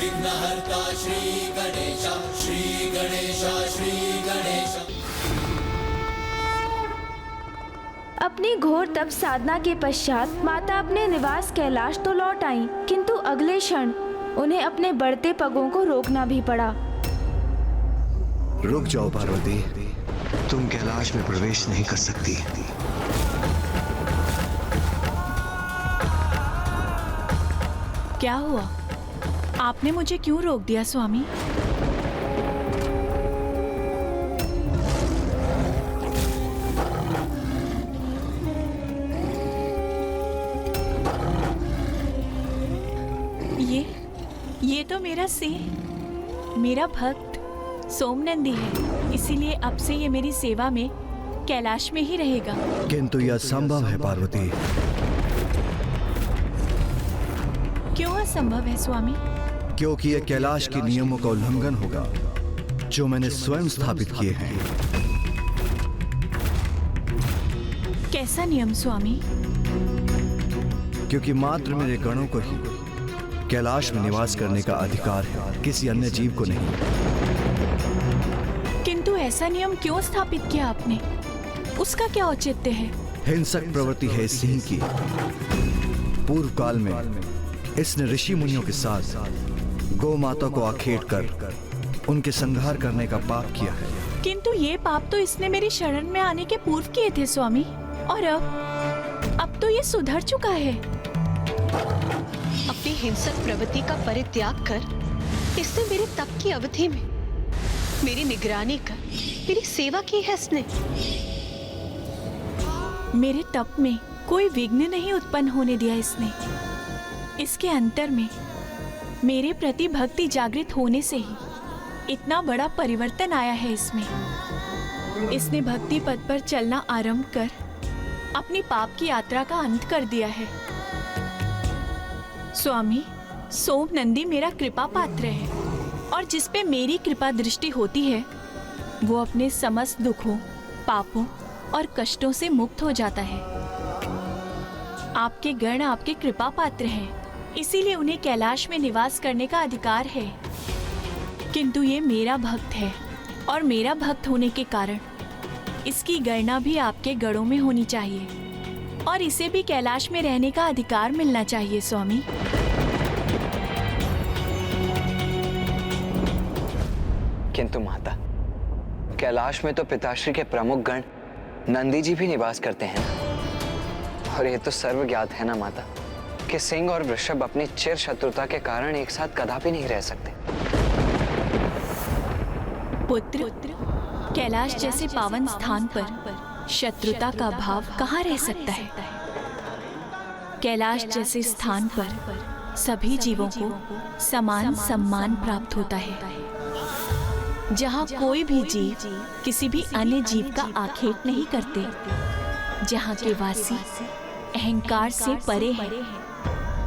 विघ्नहर्ता श्री गणेश, श्री गणेश, श्री गणेश। अपनी घोर तप साधना के पश्चात माता अपने निवास कैलाश तो लौट आईं, किंतु अगले क्षण उन्हें अपने बढ़ते पगों को रोकना भी पड़ा। रुक जाओ पार्वती, तुम कैलाश में प्रवेश नहीं कर सकती। क्या हुआ? आपने मुझे क्यों रोक दिया स्वामी? ये तो मेरा सिंह, मेरा भक्त सोमनंदी है, इसीलिए अब से ये मेरी सेवा में कैलाश में ही रहेगा। किंतु यह असंभव है पार्वती। क्यों असंभव है स्वामी? क्योंकि यह कैलाश के नियमों का उल्लंघन होगा जो मैंने स्वयं स्थापित किए हैं। कैसा नियम स्वामी? क्योंकि मात्र मेरे गणों को ही कैलाश में निवास करने का अधिकार है, किसी अन्य जीव को नहीं। किंतु ऐसा नियम क्यों स्थापित किया आपने? उसका क्या औचित्य है? हिंसक प्रवृत्ति है इस सिंह की। पूर्व काल में इसने ऋषि मुनियों के साथ गौ माता को आखेट कर उनके संहार करने का पाप किया है। किंतु ये पाप तो इसने मेरी शरण में आने के पूर्व किए थे स्वामी, और अब तो ये सुधर चुका है। अपनी हिंसक प्रवृत्ति का परित्याग कर इसने मेरे तप की अवधि में मेरी निगरानी कर मेरी सेवा की है इसने। मेरे तप में कोई विघ्न नहीं उत्पन्न होने दिया इसने। इसके अंतर में मेरे प्रति भक्ति जागृत होने से ही इतना बड़ा परिवर्तन आया है इसमें। इसने भक्ति पथ पर चलना आरंभ कर अपनी पाप की यात्रा का अंत कर दिया है। स्वामी, सोमनंदी मेरा कृपा पात्र है, और जिस पे मेरी कृपा दृष्टि होती है वो अपने समस्त दुखों, पापों और कष्टों से मुक्त हो जाता है। आपके गण आपके कृपा पात्र हैं, इसीलिए उन्हें कैलाश में निवास करने का अधिकार है। किंतु ये मेरा भक्त है, और मेरा भक्त होने के कारण इसकी गणना भी आपके गणों में होनी चाहिए, और इसे भी कैलाश में रहने का अधिकार मिलना चाहिए स्वामी। किंतु माता, कैलाश में तो पिताश्री के प्रमुख गण नंदी जी भी निवास करते हैं, और ये तो सर्व ज्ञात है ना माता कि सिंह और वृषभ अपनी चिर शत्रुता के कारण एक साथ कदापि नहीं रह सकते। पुत्र, कैलाश जैसे पावन स्थान पर शत्रुता का भाव कहाँ रह सकता है? कैलाश जैसे स्थान पर सभी जीवों को समान सम्मान प्राप्त होता है, जहाँ कोई भी जीव किसी भी अन्य जीव का आखेट नहीं करते, जहाँ के वासी अहंकार से परे हैं,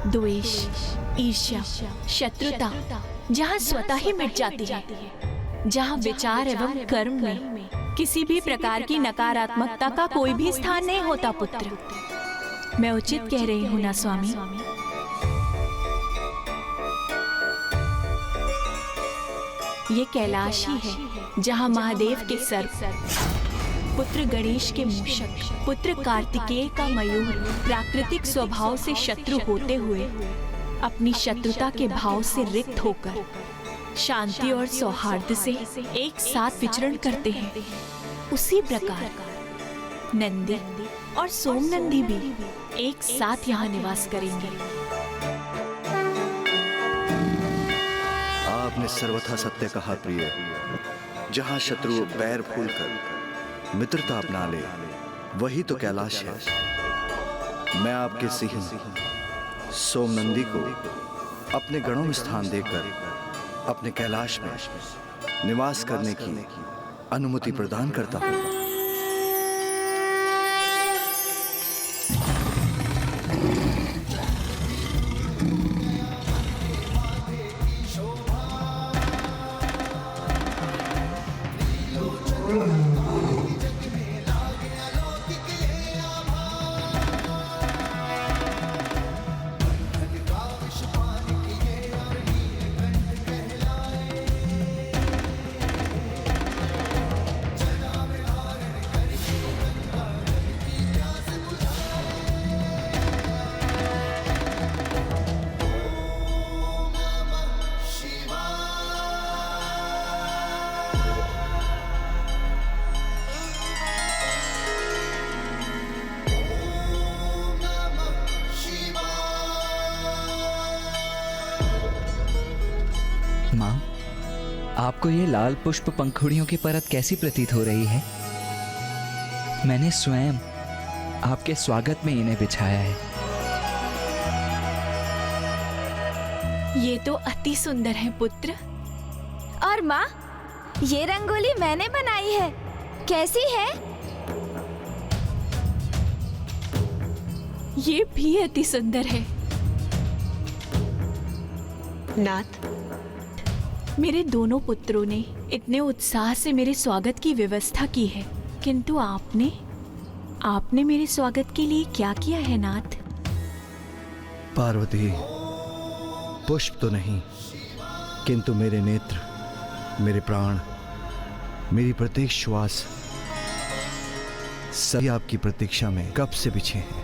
द्वेष, ईर्ष्या, शत्रुता जहाँ स्वतः ही मिट जाती है, जहाँ विचार एवं कर्म में किसी भी प्रकार की नकारात्मकता का कोई भी स्थान नहीं होता। पुत्र, मैं उचित कह रही हूँ ना स्वामी? ये कैलाश ही है जहाँ महादेव के सर्प, पुत्र गणेश के मूषक, पुत्र कार्तिकेय का मयूर प्राकृतिक स्वभाव से शत्रु होते हुए अपनी शत्रुता के भाव से रिक्त होकर शांति और सौहार्द से एक साथ विचरण करते हैं, उसी प्रकार नंदी और सोमनंदी भी एक साथ यहाँ निवास करेंगे। आपने सर्वथा सत्य कहा प्रिय। जहाँ शत्रु बैर फूल कर मित्रता अपना ले, वही तो कैलाश है। मैं आपके सिंह सोमनंदी को अपने गणों में स्थान देकर अपने कैलाश में निवास करने की अनुमति प्रदान करता हूँ। माँ, आपको ये लाल पुष्प पंखुड़ियों की परत कैसी प्रतीत हो रही है? मैंने स्वयं आपके स्वागत में इन्हें बिछाया है। ये तो अति सुंदर है पुत्र। और माँ, ये रंगोली मैंने बनाई है, कैसी है? ये भी अति सुंदर है। नाथ, मेरे दोनों पुत्रों ने इतने उत्साह से मेरे स्वागत की व्यवस्था की है, किंतु आपने मेरे स्वागत के लिए क्या किया है नाथ? पार्वती, पुष्प तो नहीं, किंतु मेरे नेत्र, मेरे प्राण, मेरी प्रत्येक श्वास सभी आपकी प्रतीक्षा में कब से बिछे हैं।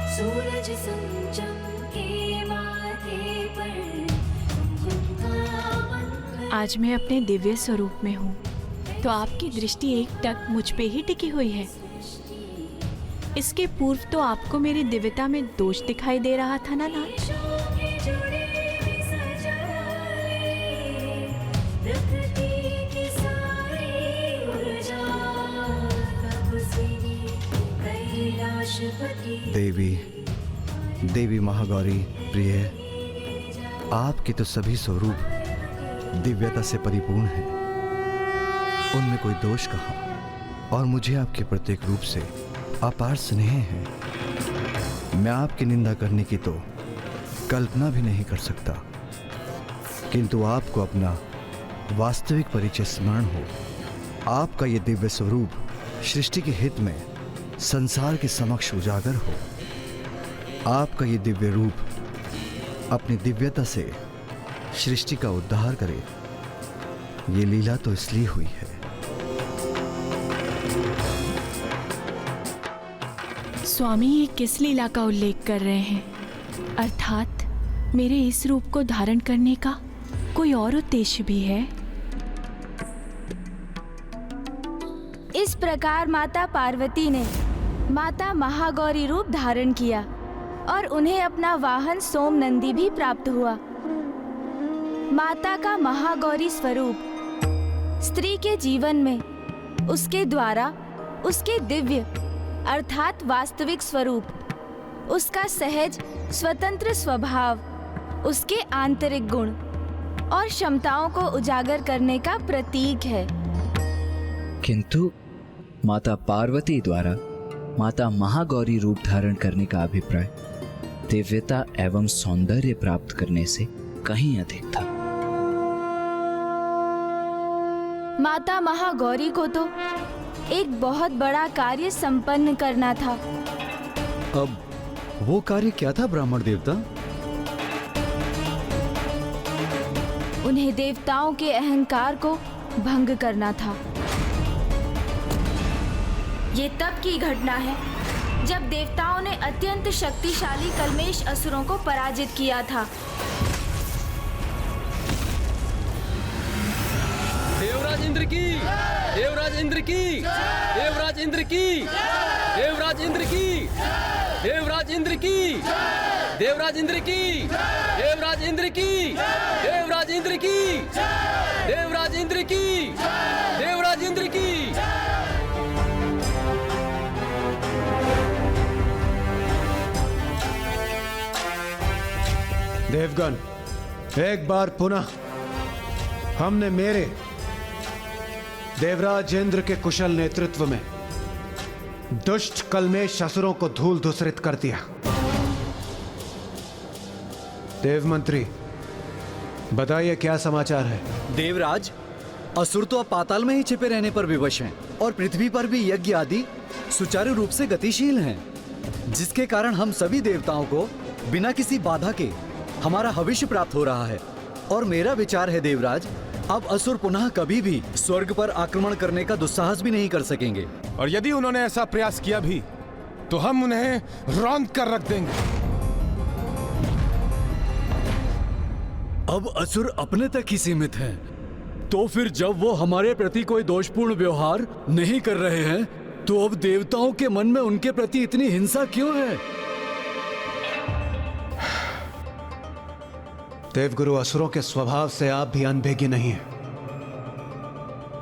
सूरज के माथे पर कुमकुम का मंगल। आज मैं अपने दिव्य स्वरूप में हूँ, तो आपकी दृष्टि एक टक मुझ पे ही टिकी हुई है। इसके पूर्व तो आपको मेरी दिव्यता में दोष दिखाई दे रहा था ना नाथ? देवी महागौरी प्रिय, आपके तो सभी स्वरूप दिव्यता से परिपूर्ण हैं, उनमें कोई दोष कहाँ। और मुझे आपके प्रत्येक रूप से अपार स्नेह है। मैं आपकी निंदा करने की तो कल्पना भी नहीं कर सकता, किंतु आपको अपना वास्तविक परिचय स्मरण हो, आपका ये दिव्य स्वरूप सृष्टि के हित में संसार के समक्ष उजागर हो, आपका ये दिव्य रूप अपनी दिव्यता से सृष्टि का उद्धार करे, ये लीला तो इसलिए हुई है। स्वामी ये किस लीला का उल्लेख कर रहे हैं? अर्थात मेरे इस रूप को धारण करने का कोई और उद्देश्य भी है? इस प्रकार माता पार्वती ने माता महागौरी रूप धारण किया और उन्हें अपना वाहन सोम नंदी भी प्राप्त हुआ। माता का महागौरी स्वरूप स्त्री के जीवन में उसके द्वारा उसके दिव्य अर्थात वास्तविक स्वरूप, उसका सहज स्वतंत्र स्वभाव, उसके आंतरिक गुण और क्षमताओं को उजागर करने का प्रतीक है। किंतु माता पार्वती द्वारा माता महागौरी रूप धारण करने का अभिप्राय दिव्यता एवं सौंदर्य प्राप्त करने से कहीं अधिक था। माता महागौरी को तो एक बहुत बड़ा कार्य संपन्न करना था। अब वो कार्य क्या था ब्राह्मण देवता? उन्हें देवताओं के अहंकार को भंग करना था। ये तब की घटना है जब देवताओं ने अत्यंत शक्तिशाली कल्मेश असुरों को पराजित किया था। देवराज इंद्र की, देवराज इंद्र की, देवराज इंद्र की, देवराज इंद्र की, देवराज इंद्र की, देवराज इंद्र की, देवराज इंद्र की, देवराज इंद्र की, देवराज इंद्र की, देवराज इंद्र की। देवगण, एक बार पुनः हमने मेरे देवराज इंद्र के कुशल नेतृत्व में दुष्ट कल्मेश असुरों को धूल धूसरित कर दिया। देव मंत्री, बताइए क्या समाचार है? देवराज, असुर तो अब पाताल में ही छिपे रहने पर विवश हैं और पृथ्वी पर भी यज्ञ आदि सुचारू रूप से गतिशील हैं, जिसके कारण हम सभी देवताओं को बिना किसी बाधा के हमारा भविष्य प्राप्त हो रहा है। और मेरा विचार है देवराज अब असुर पुनः कभी भी स्वर्ग पर आक्रमण करने का दुस्साहस भी नहीं कर सकेंगे। और यदि उन्होंने ऐसा प्रयास किया भी तो हम उन्हें रौंद कर रख देंगे। अब असुर अपने तक ही सीमित हैं। तो फिर जब वो हमारे प्रति कोई दोषपूर्ण व्यवहार नहीं कर रहे हैं तो अब देवताओं के मन में उनके प्रति इतनी हिंसा क्यों है? देवगुरु, असुरों के स्वभाव से आप भी अनभिज्ञ नहीं हैं।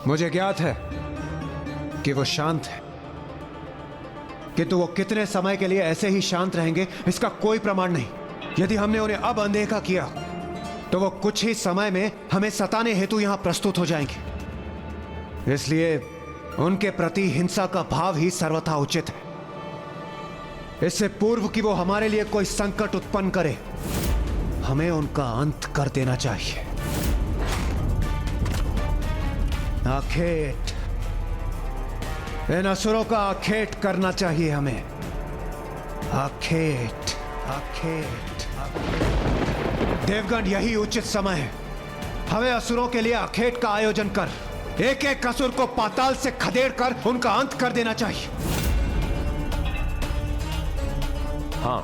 मुझे ज्ञात है कि वो शांत है, किंतु वो कितने समय के लिए ऐसे ही शांत रहेंगे इसका कोई प्रमाण नहीं। यदि हमने उन्हें अब अनदेखा किया तो वो कुछ ही समय में हमें सताने हेतु यहां प्रस्तुत हो जाएंगे। इसलिए उनके प्रति हिंसा का भाव ही सर्वथा उचित है। इससे पूर्व कि वो हमारे लिए कोई संकट उत्पन्न करे, हमें उनका अंत कर देना चाहिए। आखेट, इन असुरों का आखेट करना चाहिए हमें। आखेट, आखेट, आखेट। देवगण, यही उचित समय है। हमें असुरों के लिए आखेट का आयोजन कर एक एक असुर को पाताल से खदेड़ कर उनका अंत कर देना चाहिए। हाँ,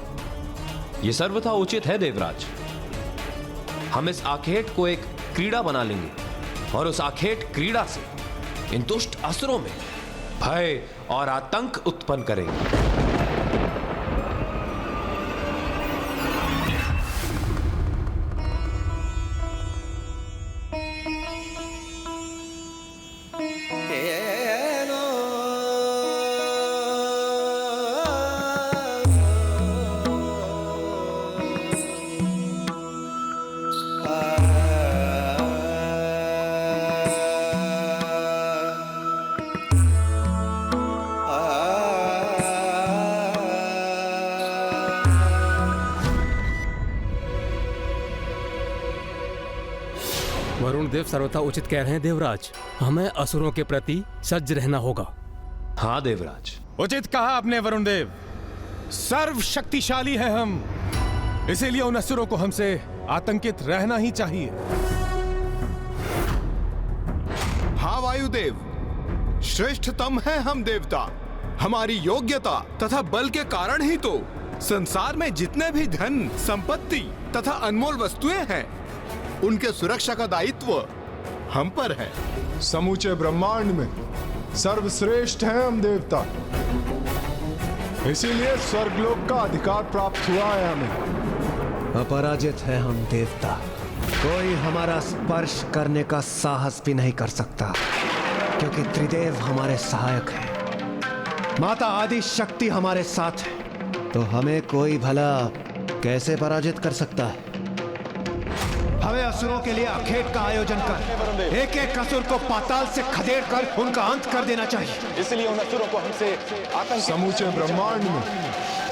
यह सर्वथा उचित है देवराज। हम इस आखेट को एक क्रीड़ा बना लेंगे और उस आखेट क्रीड़ा से इन दुष्ट असुरों में भय और आतंक उत्पन्न करेंगे। वरुण देव सर्वथा उचित कह रहे हैं देवराज। हमें असुरों के प्रति सज्ज रहना होगा। हाँ देवराज, उचित कहा आपने वरुण देव। सर्वशक्तिशाली है हम, इसीलिए उन असुरों को हमसे आतंकित रहना ही चाहिए। हाँ वायुदेव, श्रेष्ठतम है हम देवता। हमारी योग्यता तथा बल के कारण ही तो संसार में जितने भी धन, संपत्ति तथा अनमोल वस्तुएं हैं, उनके सुरक्षा का दायित्व हम पर है। समूचे ब्रह्मांड में सर्वश्रेष्ठ हैं हम देवता, इसीलिए स्वर्गलोक का अधिकार प्राप्त हुआ है हमें। अपराजित है हम देवता, कोई हमारा स्पर्श करने का साहस भी नहीं कर सकता, क्योंकि त्रिदेव हमारे सहायक हैं। माता आदि शक्ति हमारे साथ है, तो हमें कोई भला कैसे पराजित कर सकता है। हमें असुरों के लिए आखेट का आयोजन कर एक एक असुर को पाताल से खदेड़ कर उनका अंत कर देना चाहिए। इसलिए उन असुरों को हमसे आतंक। समूचे ब्रह्मांड में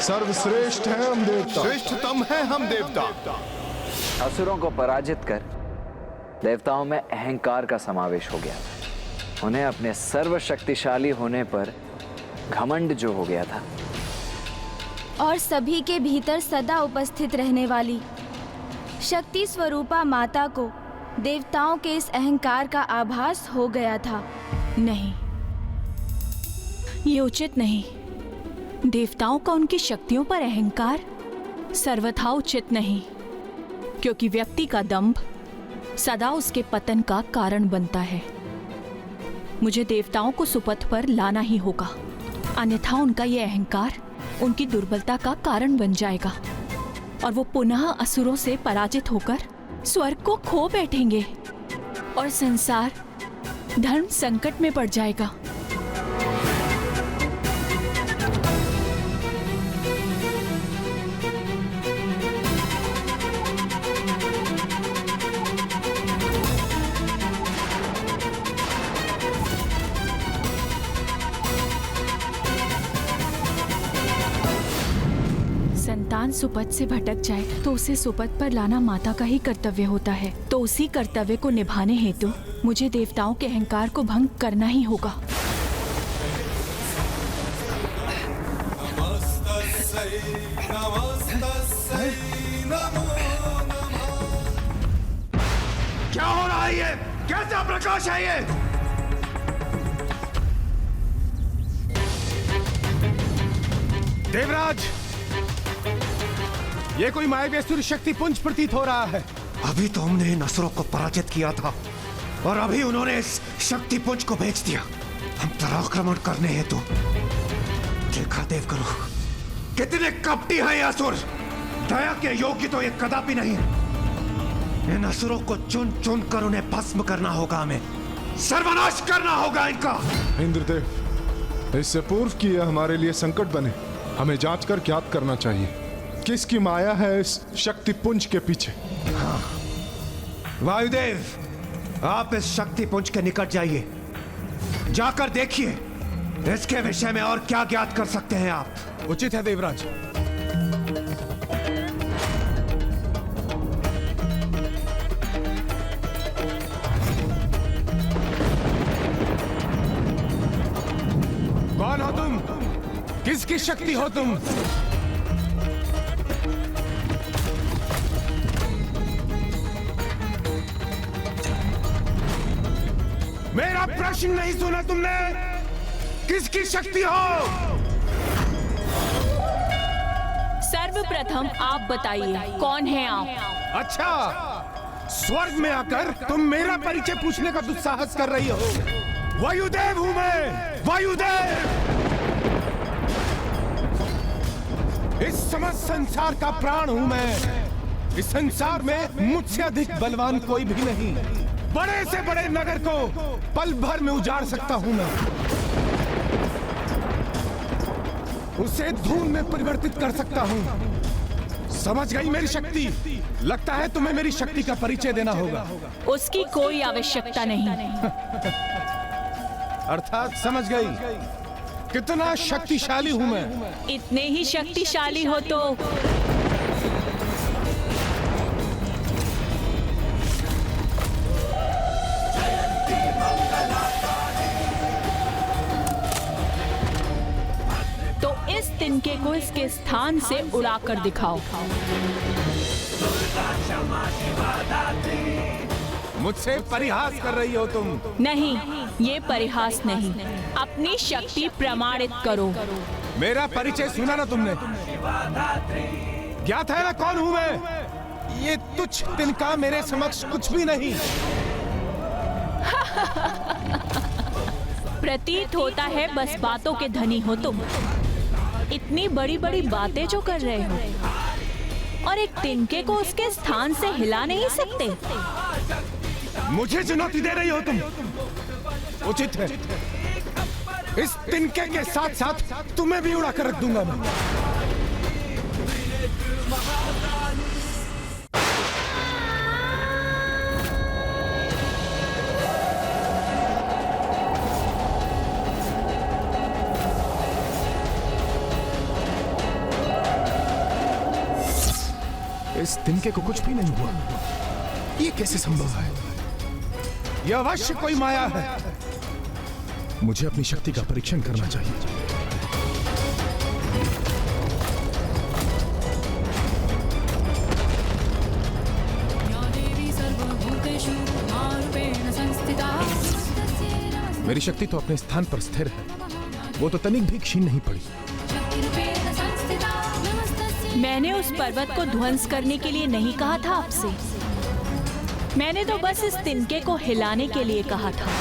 सर्वश्रेष्ठ हैं हम देवता, श्रेष्ठतम है हम देवता। असुरों को पराजित कर देवताओं में अहंकार का समावेश हो गया। उन्हें अपने सर्वशक्तिशाली होने पर घमंड जो हो गया था। और सभी के भीतर सदा उपस्थित रहने वाली शक्ति स्वरूपा माता को देवताओं के इस अहंकार का आभास हो गया था। नहीं, ये उचित नहीं। देवताओं का उनकी शक्तियों पर अहंकार सर्वथा उचित नहीं, क्योंकि व्यक्ति का दंभ सदा उसके पतन का कारण बनता है। मुझे देवताओं को सुपथ पर लाना ही होगा, अन्यथा उनका ये अहंकार उनकी दुर्बलता का कारण बन जाएगा और वो पुनः असुरों से पराजित होकर स्वर्ग को खो बैठेंगे और संसार धर्म संकट में पड़ जाएगा। संतान सुपथ से भटक जाए तो उसे सुपथ पर लाना माता का ही कर्तव्य होता है। तो उसी कर्तव्य को निभाने हेतु मुझे देवताओं के अहंकार को भंग करना ही होगा। क्या हो रहा है ये? कैसा प्रकाश है ये? देवराज, ये कोई मायावी असुर शक्ति पुंज प्रतीत हो रहा है। अभी तो हमने इन असुरों को पराजित किया था और अभी उन्होंने इस शक्ति पुंज को बेच दिया हम पर आक्रमण करने हेतु। देखा देवगुरु, कितने कपटी हैं ये असुर। दया के योग्य तो ये कदापि नहीं। इन असुरों को चुन चुन कर उन्हें भस्म करना होगा, हमें सर्वनाश करना होगा इनका। इंद्रदेव, इससे पूर्व कि यह हमारे लिए संकट बने, हमें जांच कर ज्ञात करना चाहिए किसकी माया है इस शक्ति पुंज के पीछे। हाँ। वायुदेव, आप इस शक्ति पुंज के निकट जाइए, जाकर देखिए इसके विषय में और क्या ज्ञात कर सकते हैं आप। उचित है देवराज। कौन हो तुम? किसकी शक्ति हो तुम? मेरा प्रश्न नहीं सुना तुमने? किसकी शक्ति हो? सर्वप्रथम आप बताइए, कौन है आप? अच्छा, स्वर्ग में आकर तुम मेरा परिचय पूछने का दुस्साहस कर रही हो। वायुदेव हूं मैं, वायुदेव। इस समस्त संसार का प्राण हूं मैं। इस संसार में मुझसे अधिक बलवान कोई भी नहीं। बड़े से बड़े नगर को पल भर में उजाड़ सकता हूं मैं, उसे धूल में परिवर्तित कर सकता हूं। समझ गई मेरी शक्ति? लगता है तुम्हें मेरी शक्ति का परिचय देना होगा। उसकी कोई आवश्यकता नहीं। अर्थात समझ गई कितना शक्तिशाली हूं मैं। इतने ही शक्तिशाली हो तो इस तिनके को इसके स्थान से उड़ाकर दिखाओ। मुझसे परिहास कर रही हो तुम? नहीं, ये परिहास नहीं, अपनी शक्ति प्रमाणित करो। मेरा परिचय सुना ना तुमने? ज्ञात है ना कौन हूं मैं? ये तुच्छ तिनका मेरे समक्ष कुछ भी नहीं। प्रतीत होता है बस बातों के धनी हो तुम। इतनी बड़ी बड़ी बातें जो कर रहे हो और एक तिनके को उसके स्थान से हिला नहीं सकते। मुझे चुनौती दे रही हो तुम? उचित है, इस तिनके के साथ साथ तुम्हें भी उड़ा कर रख दूंगा मैं। इस तिनके को कुछ भी नहीं हुआ। ये कैसे संभव है? यह अवश्य कोई माया है। मुझे अपनी शक्ति का परीक्षण करना चाहिए। मेरी शक्ति तो अपने स्थान पर स्थिर है, वो तो तनिक भी क्षीण नहीं पड़ी। मैंने उस पर्वत को ध्वंस करने के लिए नहीं कहा था आपसे। मैंने तो बस इस तिनके को हिलाने के लिए कहा था।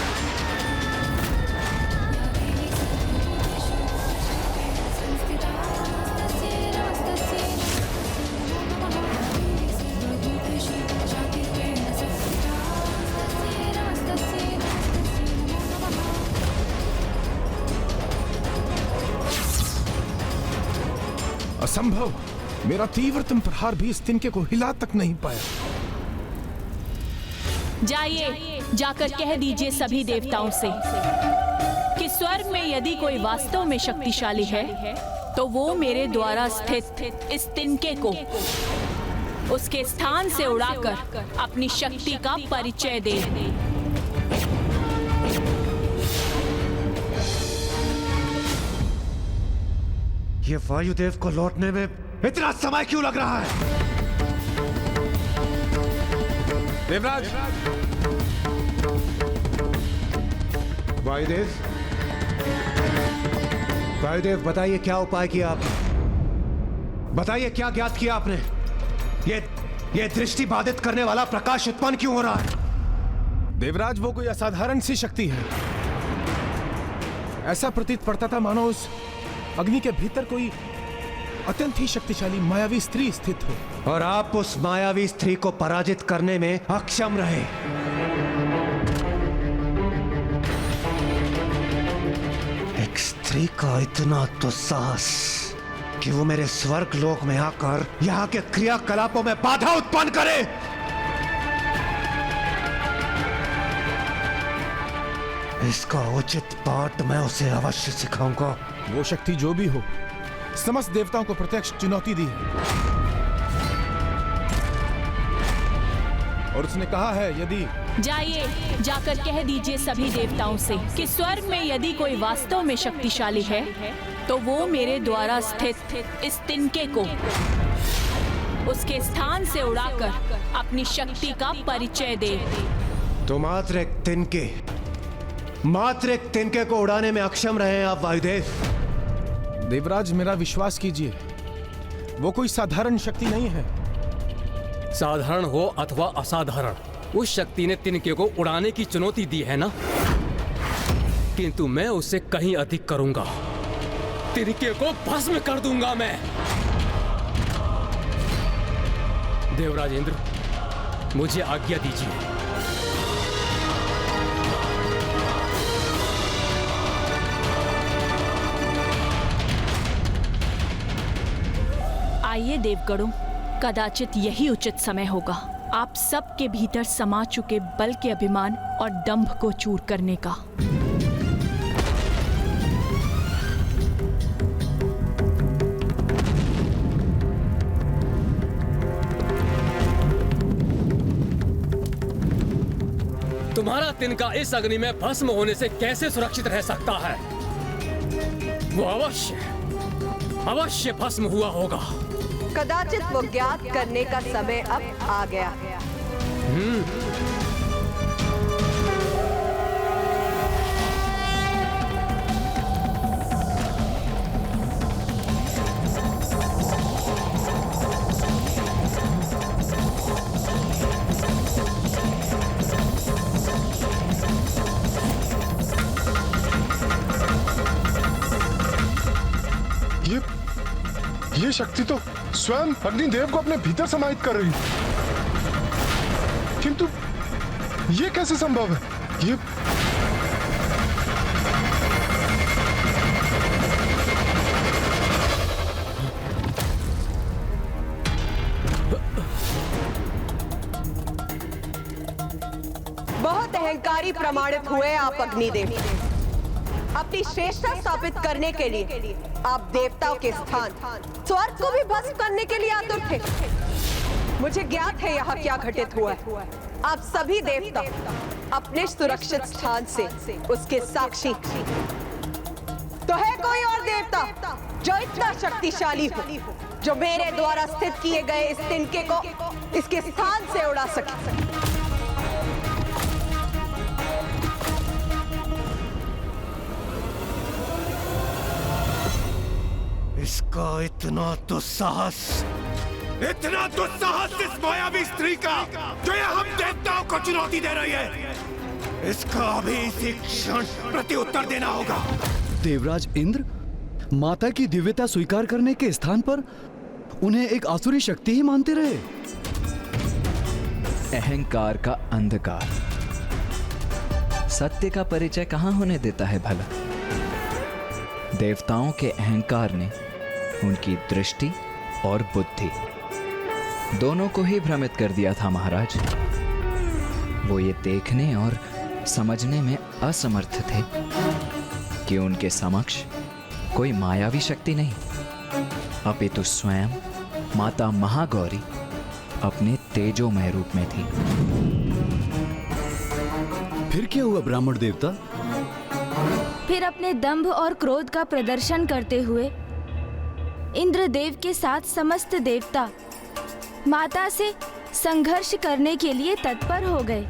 असंभव! मेरा तीव्रतम प्रहार भी इस तिनके को हिला तक नहीं पाया। जाइए, जाकर कह दीजिए सभी देवताओं से कि स्वर्ग में यदि कोई वास्तव में शक्तिशाली है तो वो मेरे द्वारा स्थित इस तिनके को उसके स्थान से उड़ाकर अपनी शक्ति का परिचय दे। ये वायुदेव को लौटने में इतना समय क्यों लग रहा है? देवराज, वायुदेव, वायुदेव बताइए क्या उपाय किया आपने? बताइए क्या ज्ञात किया आपने? ये दृष्टि बाधित करने वाला प्रकाश उत्पन्न क्यों हो रहा है? देवराज, वो कोई असाधारण सी शक्ति है। ऐसा प्रतीत पड़ता था मानो उस अग्नि के भीतर कोई अत्यंत ही शक्तिशाली मायावी स्त्री स्थित हो, और आप उस मायावी स्त्री को पराजित करने में अक्षम रहे। एक स्त्री का इतना दुस्साहस कि वो मेरे स्वर्ग लोक में आकर यहाँ के क्रियाकलापों में बाधा उत्पन्न करे। इसका उचित पाठ मैं उसे अवश्य सिखाऊंगा। वो शक्ति जो भी हो, समस्त देवताओं को प्रत्यक्ष चुनौती दी और उसने कहा है यदि जाइए, जाकर कह दीजिए सभी देवताओं से कि स्वर्ग में यदि कोई वास्तव में शक्तिशाली है तो वो मेरे द्वारा स्थित इस तिनके को उसके स्थान से उड़ाकर अपनी शक्ति का परिचय दे। तो मात्र एक तिनके को उड़ाने में अक्षम रहे हैं आप वायुदेव। देवराज, मेरा विश्वास कीजिए, वो कोई साधारण शक्ति नहीं है। साधारण हो अथवा असाधारण, उस शक्ति ने तिनके को उड़ाने की चुनौती दी है ना, किंतु मैं उससे कहीं अधिक करूंगा। तिनके को भस्म कर दूंगा मैं। देवराज इंद्र, मुझे आज्ञा दीजिए। आइए देवगणों, कदाचित यही उचित समय होगा आप सबके भीतर समा चुके बल के अभिमान और दंभ को चूर करने का। तुम्हारा तिनका इस अग्नि में भस्म होने से कैसे सुरक्षित रह सकता है? वो अवश्य भस्म हुआ होगा। कदाचित वो ज्ञात करने का समय अब आ गया। ये शक्ति तो स्वयं अग्निदेव को अपने भीतर समाहित कर रही है, किंतु ये कैसे संभव है? ये बहुत अहंकारी प्रमाणित हुए आप अग्निदेव। अपनी श्रेष्ठता स्थापित करने के लिए आप देवताओं के स्थान स्वर्ग को भी भस्म करने के लिए आतुर थे। मुझे ज्ञात है यहाँ क्या घटित हुआ है। आप सभी देवता अपने सुरक्षित स्थान से उसके साक्षी। तो है कोई और देवता जो इतना शक्तिशाली हो, जो मेरे द्वारा स्थित किए गए इस तिनके को इसके स्थान से उड़ा सके? इसका इतना दुस्साहस इस मायावी स्त्री का जो ये हम देवताओं को चुनौती दे रही है, इसका अभी इसी क्षण प्रत्युत्तर देना होगा। देवराज इंद्र माता की दिव्यता स्वीकार करने के स्थान पर उन्हें एक आसुरी शक्ति ही मानते रहे। अहंकार का अंधकार सत्य का परिचय कहां होने देता है भला। देवताओं के अहंकार ने उनकी दृष्टि और बुद्धि दोनों को ही भ्रमित कर दिया था महाराज। वो ये देखने और समझने में असमर्थ थे कि उनके समक्ष कोई मायावी शक्ति नहीं, अपितु स्वयं माता महागौरी अपने तेजोमय रूप में थी। फिर क्या हुआ ब्राह्मण देवता? फिर अपने दंभ और क्रोध का प्रदर्शन करते हुए इंद्रदेव के साथ समस्त देवता माता से संघर्ष करने के लिए तत्पर हो गए।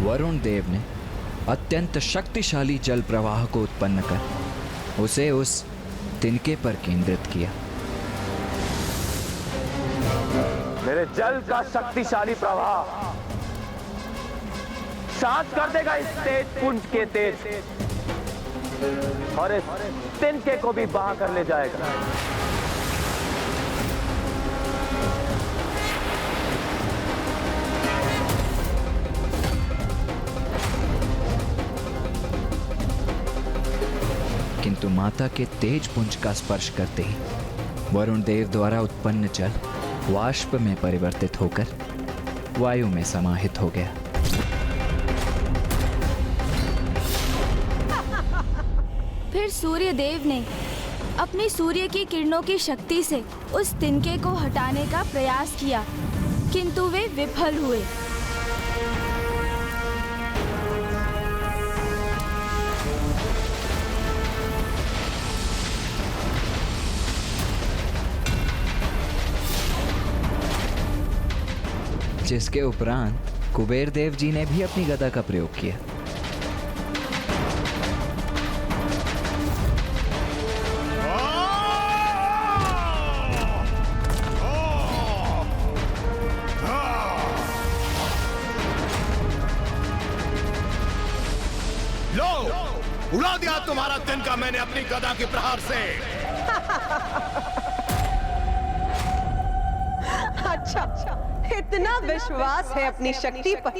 वरुण देव ने अत्यंत शक्तिशाली जल प्रवाह को उत्पन्न कर उसे उस तिनके पर केंद्रित किया। मेरे जल का शक्तिशाली प्रवाह शांत कर देगा इस तेज पुंज के तेज और इस तिनके को भी बहा कर ले जाएगा। किंतु माता के तेज पुंज का स्पर्श करते ही वरुण देव द्वारा उत्पन्न जल वाष्प में परिवर्तित होकर वायु में समाहित हो गया। फिर सूर्य देव ने अपनी सूर्य की किरणों की शक्ति से उस तिनके को हटाने का प्रयास किया, किंतु वे विफल हुए। जिसके उपरांत कुबेर देव जी ने भी अपनी गदा का प्रयोग किया। लो, उड़ा दिया तुम्हारा तिनका मैंने अपनी गदा के प्रहार से। अच्छा, इतना विश्वास है अपनी शक्ति पर,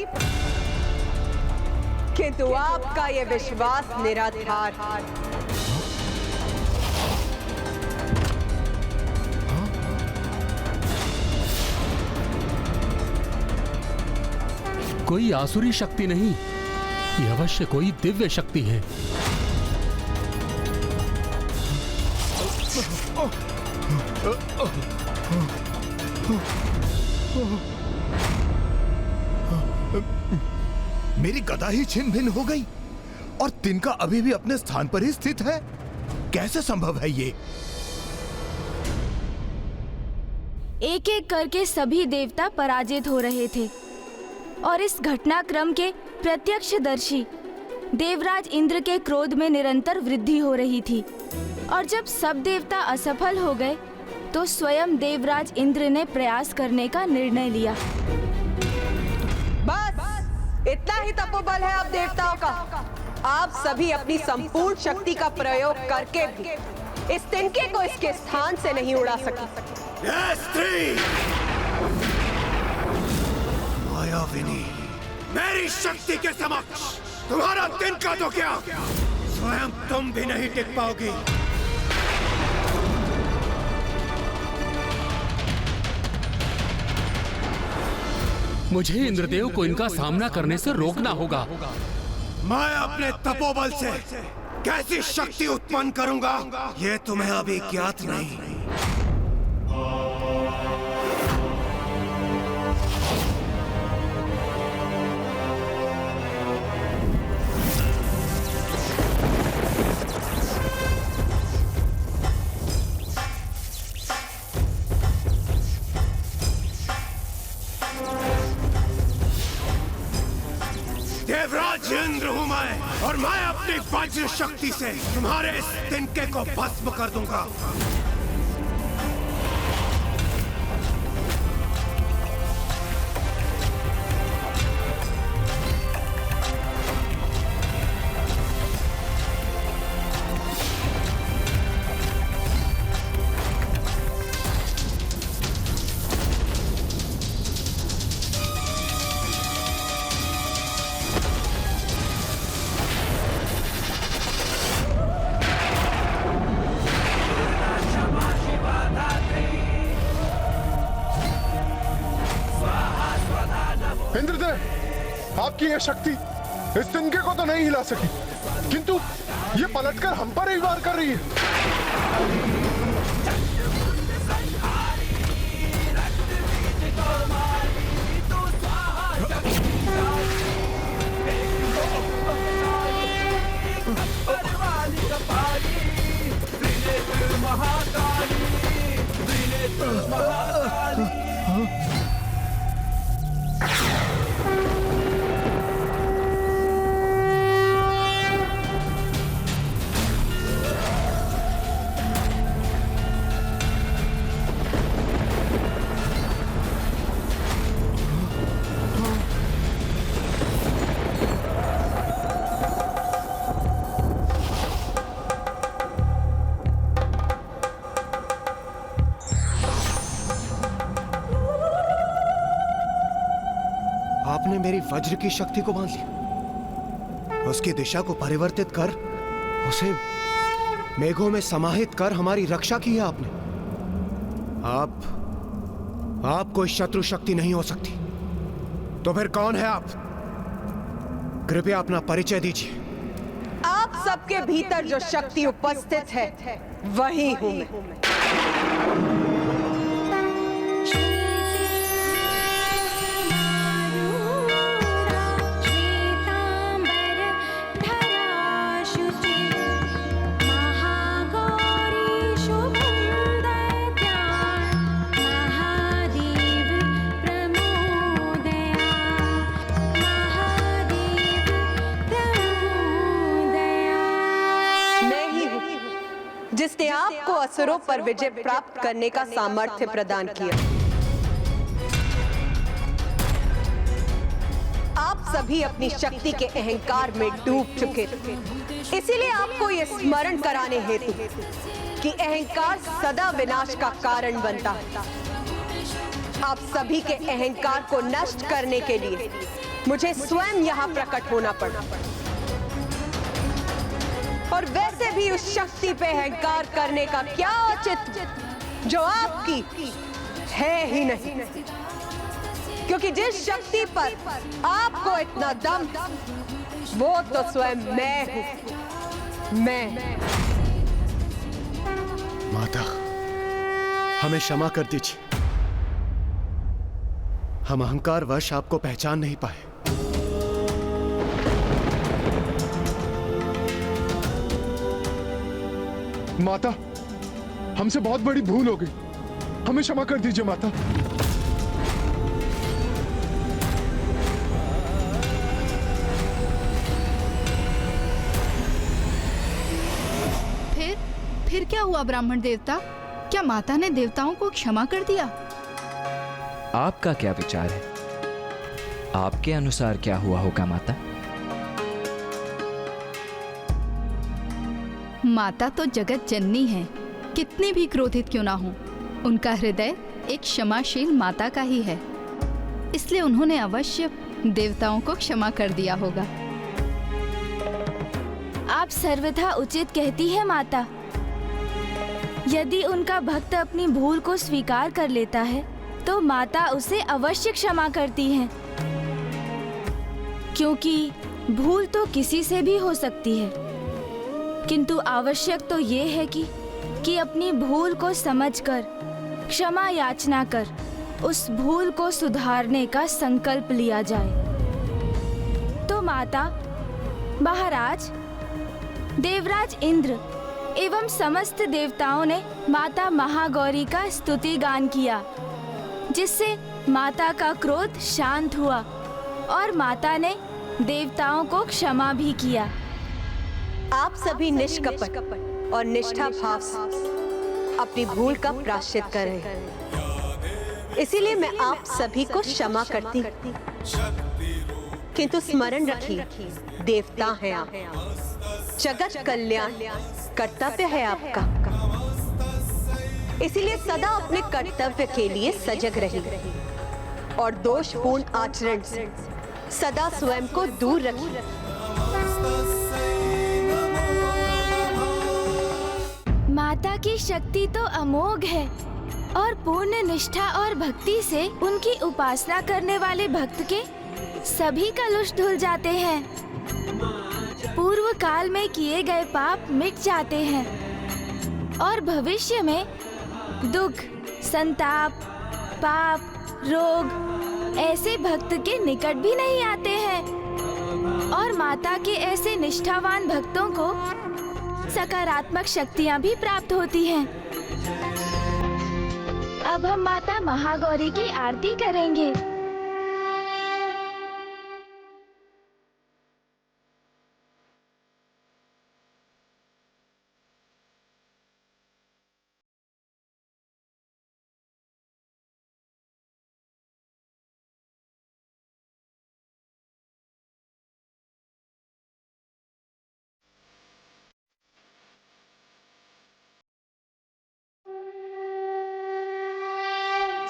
किंतु आपका यह विश्वास निराधार है। कोई आसुरी शक्ति नहीं, यह अवश्य कोई दिव्य शक्ति है। मेरी गदा ही छिन्न भिन्न हो गई और तिनका अभी भी अपने स्थान पर ही स्थित है। कैसे संभव है ये? एक एक करके सभी देवता पराजित हो रहे थे और इस घटनाक्रम के प्रत्यक्षदर्शी देवराज इंद्र के क्रोध में निरंतर वृद्धि हो रही थी। और जब सब देवता असफल हो गए तो स्वयं देवराज इंद्र ने प्रयास करने का निर्णय लिया। बस इतना ही तपोबल है आप देवताओं का। आप सभी अपनी संपूर्ण शक्ति का प्रयोग करके भी इस तिनके को इसके स्थान से नहीं उड़ा सके। मायाविनी, मेरी शक्ति के समक्ष तुम्हारा तिनका तो क्या, स्वयं तुम भी नहीं टिक पाओगी। मुझे इंद्रदेव को इनका सामना करने से रोकना होगा। मैं अपने तपोबल से कैसी शक्ति उत्पन्न करूंगा, ये तुम्हें अभी ज्ञात नहीं। देवराज इंद्र हूं मैं, और मैं अपनी वज्र शक्ति से तुम्हारे इस तिनके को भस्म कर दूंगा। इंद्रदेव, आपकी यह शक्ति इस तिनके को तो नहीं हिला सकी, किंतु ये पलटकर हम पर ही वार कर रही है। आपने मेरी वज्र की शक्ति को बांध लिया, उसकी दिशा को परिवर्तित कर उसे मेघों में समाहित कर हमारी रक्षा की है आपने। आप कोई शत्रु शक्ति नहीं हो सकती। तो फिर कौन है आप? कृपया अपना परिचय दीजिए। आप सबके भीतर जो शक्ति उपस्थित है वही हूं मैं। जिसने आपको असुरों पर विजय प्राप्त करने का सामर्थ्य प्रदान किया। आप सभी अपनी शक्ति के अहंकार में डूब चुके थे, इसीलिए आपको ये स्मरण कराने हेतु कि अहंकार सदा विनाश का कारण बनता है। आप सभी के अहंकार को नष्ट करने के लिए मुझे स्वयं यहाँ प्रकट होना पड़ा, और वैसे भी उस शक्ति पे अहंकार करने का क्या औचित्य जो आपकी है ही नहीं, क्योंकि जिस शक्ति पर आपको इतना दम वो तो स्वयं मैं हूं। मैं। माता, हमें क्षमा कर दीजिए, हम अहंकारवश आपको पहचान नहीं पाए। माता, हमसे बहुत बड़ी भूल हो गई, हमें क्षमा कर दीजिए माता। फिर क्या हुआ ब्राह्मण देवता? क्या माता ने देवताओं को क्षमा कर दिया? आपका क्या विचार है? आपके अनुसार क्या हुआ होगा माता? माता तो जगत जननी है, कितनी भी क्रोधित क्यों ना हो, उनका हृदय एक क्षमाशील माता का ही है, इसलिए उन्होंने अवश्य देवताओं को क्षमा कर दिया होगा। आप सर्वथा उचित कहती है माता। यदि उनका भक्त अपनी भूल को स्वीकार कर लेता है तो माता उसे अवश्य क्षमा करती हैं, क्योंकि भूल तो किसी से भी हो सकती है, किंतु आवश्यक तो ये है कि अपनी भूल को समझकर क्षमा याचना कर उस भूल को सुधारने का संकल्प लिया जाए। तो माता, महाराज, देवराज इंद्र एवं समस्त देवताओं ने माता महागौरी का स्तुति गान किया, जिससे माता का क्रोध शांत हुआ और माता ने देवताओं को क्षमा भी किया। आप सभी निष्कपट और निष्ठा भाव से अपनी भूल का प्रायश्चित कर रहे हैं, इसीलिए मैं आप सभी को क्षमा करती हूँ। किंतु स्मरण रखिए, देवता हैं आप, जगत कल्याण कर्तव्य है आपका, इसीलिए सदा अपने कर्तव्य के लिए सजग रहिए और दोषपूर्ण आचरण से सदा स्वयं को दूर रखिए। माता की शक्ति तो अमोघ है और पूर्ण निष्ठा और भक्ति से उनकी उपासना करने वाले भक्त के सभी कलुष धुल जाते हैं। पूर्व काल में किए गए पाप मिट जाते हैं और भविष्य में दुख, संताप, पाप, रोग ऐसे भक्त के निकट भी नहीं आते हैं और माता के ऐसे निष्ठावान भक्तों को सकारात्मक शक्तियां भी प्राप्त होती हैं। अब हम माता महागौरी की आरती करेंगे।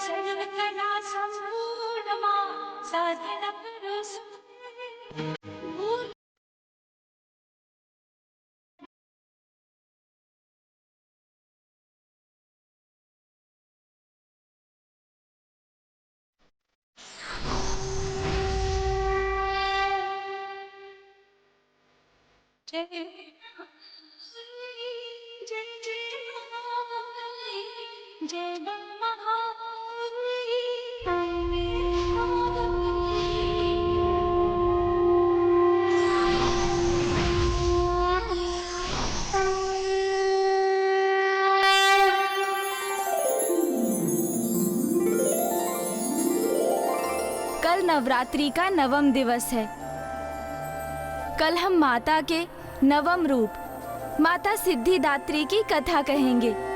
सर्वकला संपूर्णमा साधन कल नवरात्रि का नवम दिवस है। कल हम माता के नवम रूप माता सिद्धिदात्री की कथा कहेंगे।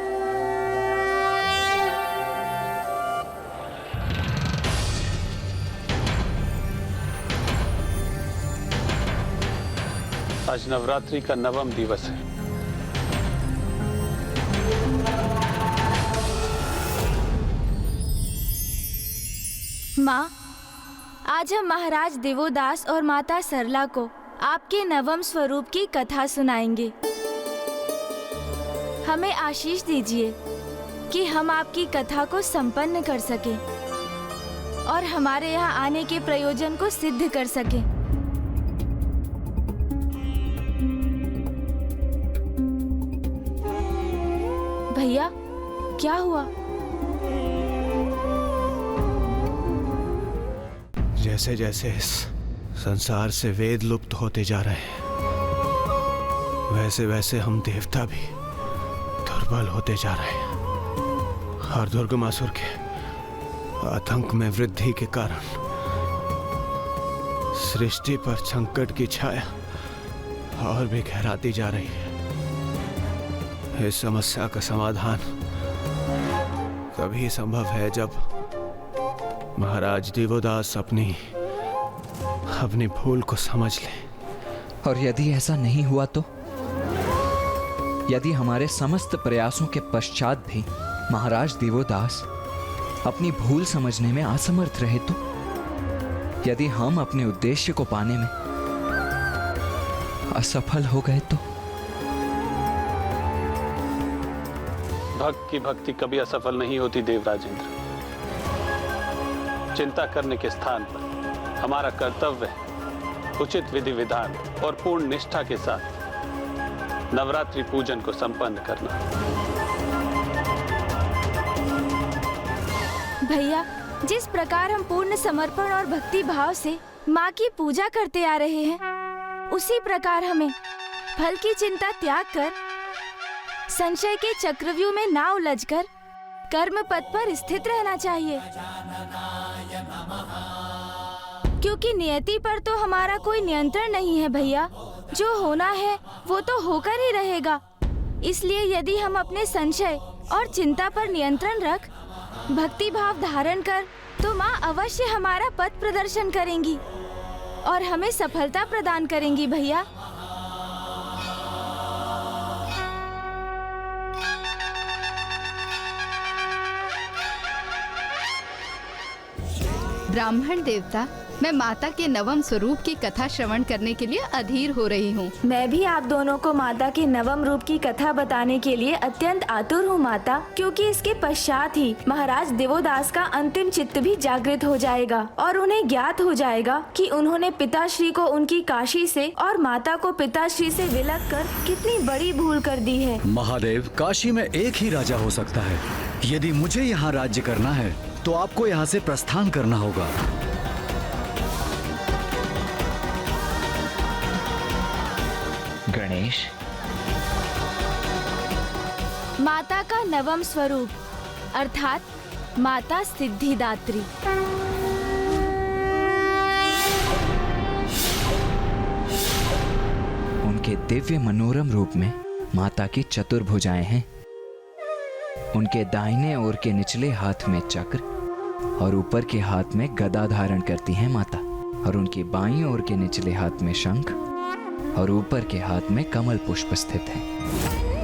आज नवरात्रि का नवम दिवस है। माँ, आज हम महाराज देवोदास और माता सरला को आपके नवम स्वरूप की कथा सुनाएंगे। हमें आशीष दीजिए कि हम आपकी कथा को संपन्न कर सकें और हमारे यहाँ आने के प्रयोजन को सिद्ध कर सकें। भैया, क्या हुआ? जैसे जैसे इस संसार से वेद लुप्त होते जा रहे हैं, वैसे वैसे हम देवता भी दुर्बल होते जा रहे हैं। और दुर्गमासुर के आतंक में वृद्धि के कारण सृष्टि पर संकट की छाया और भी गहराती जा रही है। इस समस्या का समाधान तभी संभव है जब महाराज देवोदास अपनी भूल को समझ लें। और यदि ऐसा नहीं हुआ तो? यदि हमारे समस्त प्रयासों के पश्चात भी महाराज देवोदास अपनी भूल समझने में असमर्थ रहे तो? यदि हम अपने उद्देश्य को पाने में असफल हो गए तो? भक्त की भक्ति कभी असफल नहीं होती देवराज इंद्र। चिंता करने के स्थान पर हमारा कर्तव्य है उचित विधि विधान और पूर्ण निष्ठा के साथ नवरात्रि पूजन को संपन्न करना। भैया, जिस प्रकार हम पूर्ण समर्पण और भक्ति भाव से माँ की पूजा करते आ रहे हैं, उसी प्रकार हमें फल की चिंता त्याग कर संशय के चक्रव्यूह में ना उलझकर कर्म पथ पर स्थित रहना चाहिए। क्योंकि नियति पर तो हमारा कोई नियंत्रण नहीं है भैया। जो होना है वो तो होकर ही रहेगा। इसलिए यदि हम अपने संशय और चिंता पर नियंत्रण रख भक्ति भाव धारण कर, तो माँ अवश्य हमारा पथ प्रदर्शन करेंगी और हमें सफलता प्रदान करेंगी भैया। ब्राह्मण देवता, मैं माता के नवम स्वरूप की कथा श्रवण करने के लिए अधीर हो रही हूँ। मैं भी आप दोनों को माता के नवम रूप की कथा बताने के लिए अत्यंत आतुर हूँ माता, क्योंकि इसके पश्चात ही महाराज देवोदास का अंतिम चित्त भी जागृत हो जाएगा और उन्हें ज्ञात हो जाएगा कि उन्होंने पिताश्री को उनकी काशी से और माता को पिताश्री से विलग कर कितनी बड़ी भूल कर दी है। महादेव, काशी में एक ही राजा हो सकता है। यदि मुझे यहाँ राज्य करना है तो आपको यहाँ से प्रस्थान करना होगा। गणेश, माता का नवम स्वरूप अर्थात माता सिद्धिदात्री। उनके दिव्य मनोरम रूप में माता की चतुर्भुजाएं हैं। उनके दाहिने ओर के निचले हाथ में चक्र और ऊपर के हाथ में गदा धारण करती हैं माता, और उनकी बाईं ओर के निचले हाथ में शंख और ऊपर के हाथ में कमल पुष्प स्थित है।